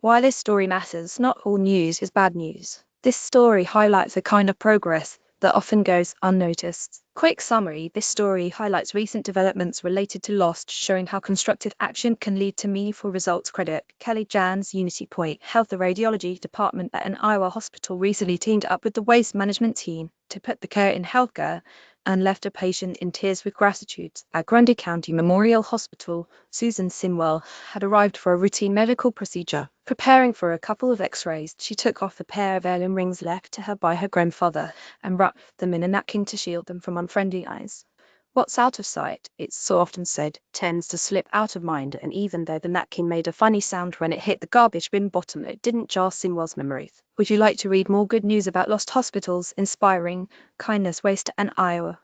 Why this story matters: not all news is bad news. This story highlights a kind of progress that often goes unnoticed. Quick summary: this story highlights recent developments related to loss, showing how constructive action can lead to meaningful results. Credit Kelly Jan's Unity Point Health. The radiology department at an Iowa hospital recently teamed up with the waste management team to put the care in healthcare and left a patient in tears with gratitude. At Grundy County Memorial Hospital, Susan Sinwell had arrived for a routine medical procedure. Preparing for a couple of x-rays, she took off a pair of heirloom rings left to her by her grandfather and wrapped them in a napkin to shield them from unfriendly eyes. What's out of sight, it's so often said, tends to slip out of mind, and even though the napkin made a funny sound when it hit the garbage bin bottom, it didn't jar Sinwell's memories. Would you like to read more good news about lost hospitals, inspiring kindness, waste, and Iowa?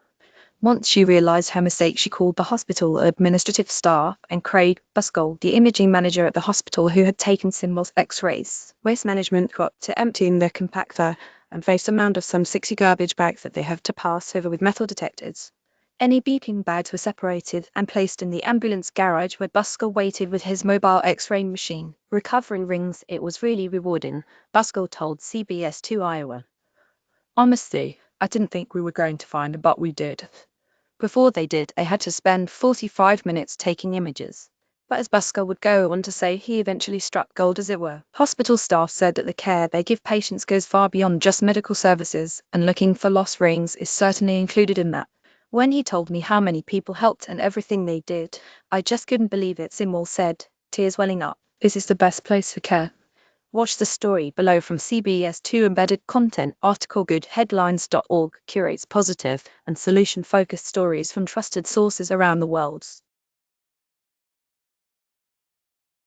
Once she realized her mistake, she called the hospital administrative staff and Craig Buskell, the imaging manager at the hospital who had taken Sinwell's x-rays. Waste management got to emptying their compactor and faced a mound of some 60 garbage bags that they have to pass over with metal detectors. Any beeping bags were separated and placed in the ambulance garage where Buskell waited with his mobile x-ray machine. Recovering rings, it was really rewarding, Buskell told CBS 2 Iowa. Honestly, I didn't think we were going to find it, but we did. Before they did, I had to spend 45 minutes taking images. But as Buskell would go on to say, he eventually struck gold, as it were. Hospital staff said that the care they give patients goes far beyond just medical services, and looking for lost rings is certainly included in that. When he told me how many people helped and everything they did, I just couldn't believe it, Sinwell said, tears welling up. This is the best place for care. Watch the story below from CBS 2 Embedded Content article. Goodheadlines.org curates positive and solution-focused stories from trusted sources around the world.